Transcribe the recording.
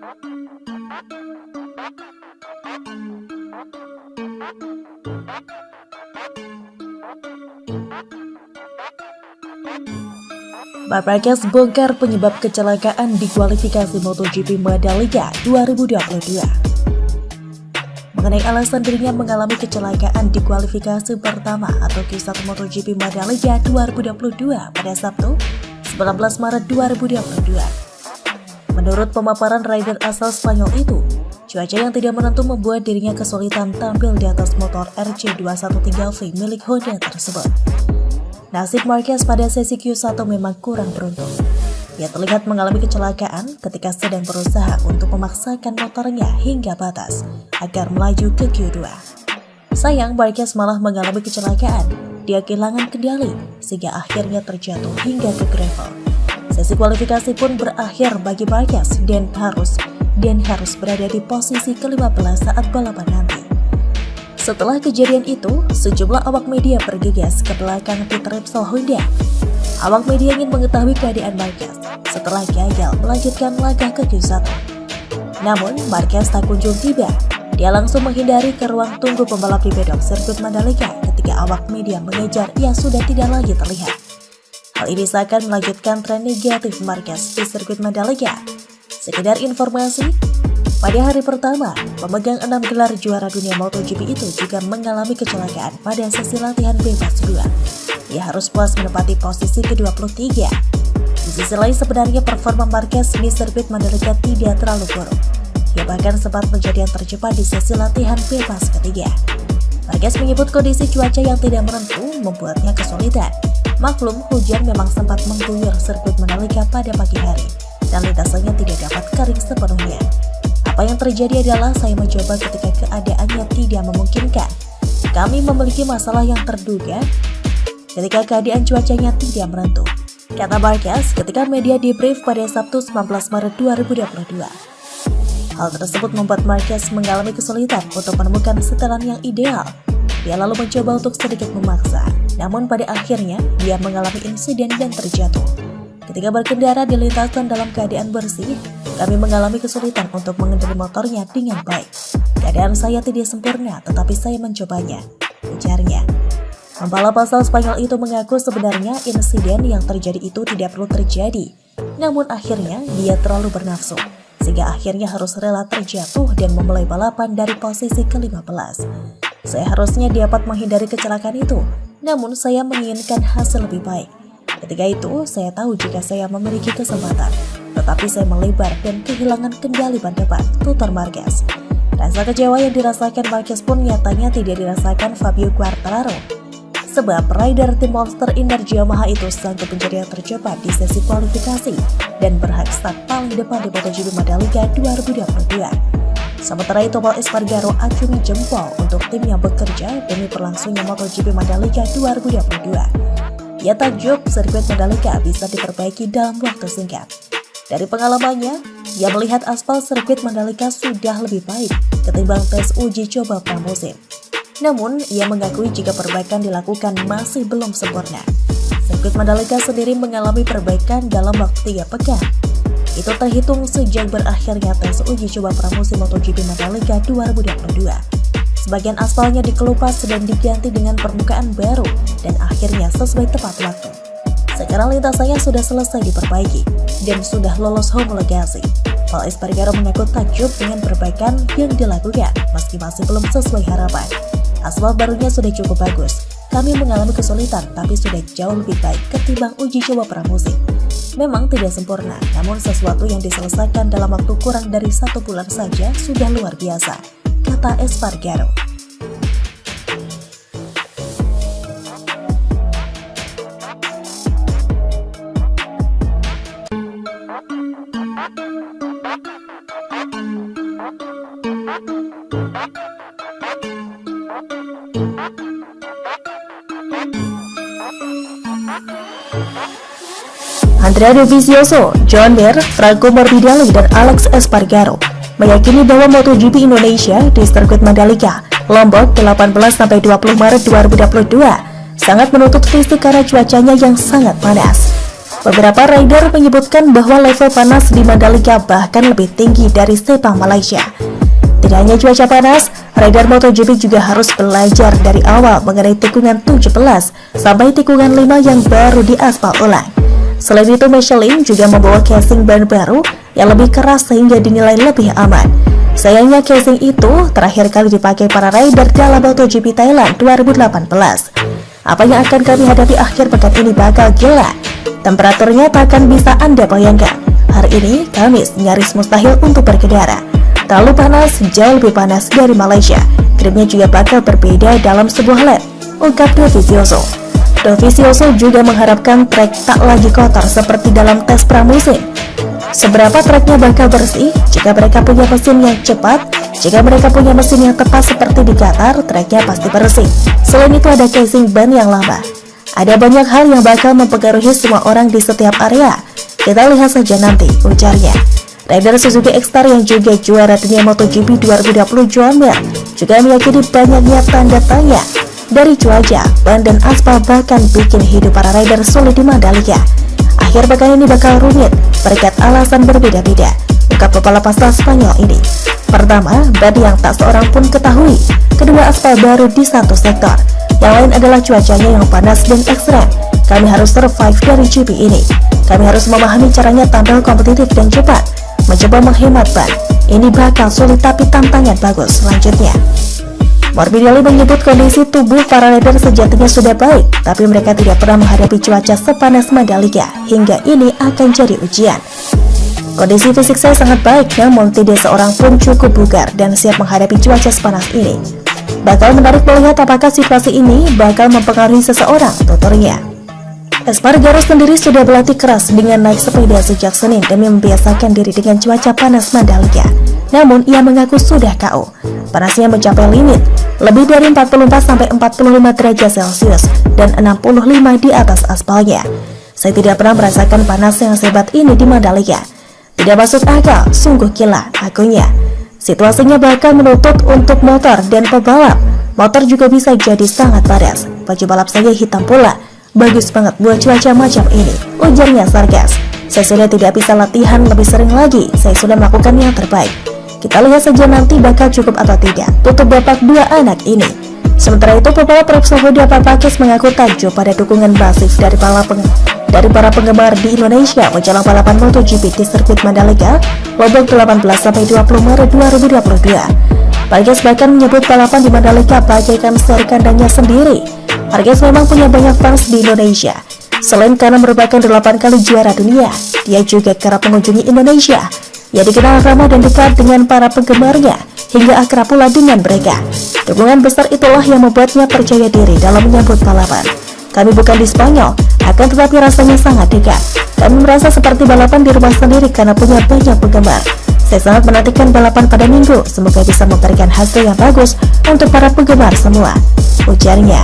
Marc Marquez bongkar penyebab kecelakaan di kualifikasi MotoGP Mandalika 2022. Mengenai alasan dirinya mengalami kecelakaan di kualifikasi pertama atau Q1 MotoGP Mandalika 2022 pada Sabtu, 19 Maret 2022. Menurut pemaparan rider asal Spanyol itu, cuaca yang tidak menentu membuat dirinya kesulitan tampil di atas motor RC213V milik Honda tersebut. Nasib Marquez pada sesi Q1 memang kurang beruntung. Ia terlihat mengalami kecelakaan ketika sedang berusaha untuk memaksakan motornya hingga batas agar melaju ke Q2. Sayang, Marquez malah mengalami kecelakaan. Dia kehilangan kendali sehingga akhirnya terjatuh hingga ke gravel. Sesi kualifikasi pun berakhir bagi Marquez dan harus berada di posisi ke-15 saat balapan nanti. Setelah kejadian itu, sejumlah awak media bergegas ke belakang pit Repsol Honda. Awak media ingin mengetahui keadaan Marquez setelah gagal melanjutkan laga ke Q1. Namun, Marquez tak kunjung tiba. Dia langsung menghindari ke ruang tunggu pembalap di pedok sirkuit Mandalika ketika awak media mengejar ia sudah tidak lagi terlihat. Hal ini seakan melanjutkan tren negatif Marquez di sirkuit Mandalika. Sekedar informasi, pada hari pertama, pemegang 6 gelar juara dunia MotoGP itu juga mengalami kecelakaan pada sesi latihan bebas 2. Ia harus puas menempati posisi ke-23. Di sisi lain, sebenarnya performa Marquez di sirkuit Mandalika tidak terlalu buruk. Ia bahkan sempat menjadi yang tercepat di sesi latihan bebas ketiga. Marquez menyebut kondisi cuaca yang tidak menentu membuatnya kesulitan. Maklum, hujan memang sempat mengguyur sirkuit Mandalika pada pagi hari, dan lintasannya tidak dapat kering sepenuhnya. Apa yang terjadi adalah saya mencoba ketika keadaannya tidak memungkinkan. Kami memiliki masalah yang terduga ketika keadaan cuacanya tidak menentu, kata Marquez ketika media debrief pada Sabtu 19 Maret 2022. Hal tersebut membuat Marquez mengalami kesulitan untuk menemukan setelan yang ideal. Dia lalu mencoba untuk sedikit memaksa, namun pada akhirnya dia mengalami insiden dan terjatuh. Ketika berkendara di lintasan dalam keadaan bersih, kami mengalami kesulitan untuk mengendarai motornya dengan baik. Keadaan saya tidak sempurna, tetapi saya mencobanya, ujarnya. Pembalap asal Spanyol itu mengaku sebenarnya insiden yang terjadi itu tidak perlu terjadi. Namun akhirnya dia terlalu bernafsu, sehingga akhirnya harus rela terjatuh dan memulai balapan dari posisi ke-15. Saya harusnya dapat menghindari kecelakaan itu, namun saya menginginkan hasil lebih baik. Ketika itu, saya tahu jika saya memiliki kesempatan, tetapi saya melebar dan kehilangan kendali ban depan, tutur Marquez. Rasa kecewa yang dirasakan Marquez pun nyatanya tidak dirasakan Fabio Quartararo. Sebab rider tim Monster Energy Yamaha itu sanggup menjadi yang tercepat di sesi kualifikasi dan berhak start paling depan di MotoGP Mandalika 2022. Sementara itu, Pol Espargaro acungi jempol untuk tim yang bekerja demi berlangsungnya MotoGP Mandalika 2022. Ia takjub sirkuit Mandalika bisa diperbaiki dalam waktu singkat. Dari pengalamannya, ia melihat aspal sirkuit Mandalika sudah lebih baik ketimbang tes uji coba pramusim. Namun, ia mengakui jika perbaikan dilakukan masih belum sempurna. Sirkuit Mandalika sendiri mengalami perbaikan dalam waktu 3 pekan. Itu terhitung sejak berakhirnya tes uji coba pramusim MotoGP Mandalika 2022. Sebagian aspalnya dikelupas dan diganti dengan permukaan baru dan akhirnya sesuai tepat waktu. Sekarang lintasannya sudah selesai diperbaiki dan sudah lolos homologasi. Pol Espargaro mengaku takjub dengan perbaikan yang dilakukan meski masih belum sesuai harapan. Aspal barunya sudah cukup bagus. Kami mengalami kesulitan tapi sudah jauh lebih baik ketimbang uji coba pramusim. Memang tidak sempurna, namun sesuatu yang diselesaikan dalam waktu kurang dari 1 bulan saja sudah luar biasa, kata Espargaro. Andrea Dovizioso, John Mir, Franco Morbidelli, dan Alex Espargaro meyakini bahwa MotoGP Indonesia di sirkuit Mandalika, Lombok 18-20 Maret 2022 sangat menuntut fisik karena cuacanya yang sangat panas. Beberapa rider menyebutkan bahwa level panas di Mandalika bahkan lebih tinggi dari Sepang Malaysia. Tidak hanya cuaca panas, rider MotoGP juga harus belajar dari awal mengenai tikungan 17 sampai tikungan 5 yang baru diaspal ulang. Selain itu, Michelin juga membawa casing ban baru yang lebih keras sehingga dinilai lebih aman. Sayangnya casing itu terakhir kali dipakai para rider dalam MotoGP Thailand 2018. Apa yang akan kami hadapi akhir pekan ini bakal gila. Temperaturnya takkan bisa Anda bayangkan. Hari ini, Kamis, nyaris mustahil untuk berkendara. Terlalu panas, jauh lebih panas dari Malaysia. Gripnya juga bakal berbeda dalam sebuah lap, ungkap Dovizioso. Dovizioso juga mengharapkan trek tak lagi kotor seperti dalam tes pramusim. Seberapa treknya bakal bersih jika mereka punya mesin yang cepat? Jika mereka punya mesin yang tepat seperti di Qatar, treknya pasti bersih. Selain itu ada casing ban yang lama. Ada banyak hal yang bakal mempengaruhi semua orang di setiap area. Kita lihat saja nanti, ujarnya. Rider Suzuki X-Star yang juga juara dunia MotoGP 2020 Joan Mir juga meyakini banyaknya tanda tanya dari cuaca, ban dan aspal bahkan bikin hidup para rider sulit di Mandalika. Akhir pekan ini bakal rumit berkat alasan berbeda-beda, ungkap pebalap asal Spanyol ini. Pertama, ban yang tak seorang pun ketahui. Kedua, aspal baru di satu sektor. Yang lain adalah cuacanya yang panas dan ekstrem. Kami harus survive dari GP ini. Kami harus memahami caranya tampil kompetitif dan cepat, mencoba menghemat ban. Ini bakal sulit tapi tantangan bagus. Selanjutnya, Morbidelli menyebut kondisi tubuh para rider sejatinya sudah baik, tapi mereka tidak pernah menghadapi cuaca sepanas Mandalika. Hingga ini akan jadi ujian. Kondisi fisik saya sangat baik, namun tidak seorang pun cukup bugar dan siap menghadapi cuaca sepanas ini. Bakal menarik melihat apakah situasi ini bakal mempengaruhi seseorang, tuturnya. Espargaro sendiri sudah berlatih keras dengan naik sepeda sejak Senin demi membiasakan diri dengan cuaca panas Mandalika. Namun ia mengaku sudah KO. Panasnya mencapai limit, lebih dari 44-45 derajat Celcius dan 65 di atas aspalnya. Saya tidak pernah merasakan panas yang sehebat ini di Mandalika. Tidak masuk akal, sungguh gila, akunya. Situasinya bakal menuntut untuk motor dan pebalap. Motor juga bisa jadi sangat panas. Baju balap saya hitam pula. Bagus banget buat cuaca macam ini, ujarnya sarkas. Saya sudah tidak bisa latihan lebih sering lagi. Saya sudah melakukan yang terbaik. Kita lihat saja nanti bakal cukup atau tidak, tutup bapak dua anak ini. Sementara itu, pebalap Repsol Honda Papakis mengaku takjub pada dukungan masif dari para penggemar di Indonesia menjelang balapan MotoGP di sirkuit Mandalika, Lombok 18-20 Maret 2022. Papakis bahkan menyebut balapan di Mandalika bagaikan seri kandangnya sendiri. Papakis memang punya banyak fans di Indonesia. Selain karena merupakan 8 kali juara dunia, dia juga kerap mengunjungi Indonesia. Ia dikenal ramah dan dekat dengan para penggemarnya, hingga akrab pula dengan mereka. Dukungan besar itulah yang membuatnya percaya diri dalam menyambut balapan. Kami bukan di Spanyol, akan tetapi rasanya sangat dekat. Kami merasa seperti balapan di rumah sendiri karena punya banyak penggemar. Saya sangat menantikan balapan pada Minggu, semoga bisa memberikan hasil yang bagus untuk para penggemar semua, ujarnya.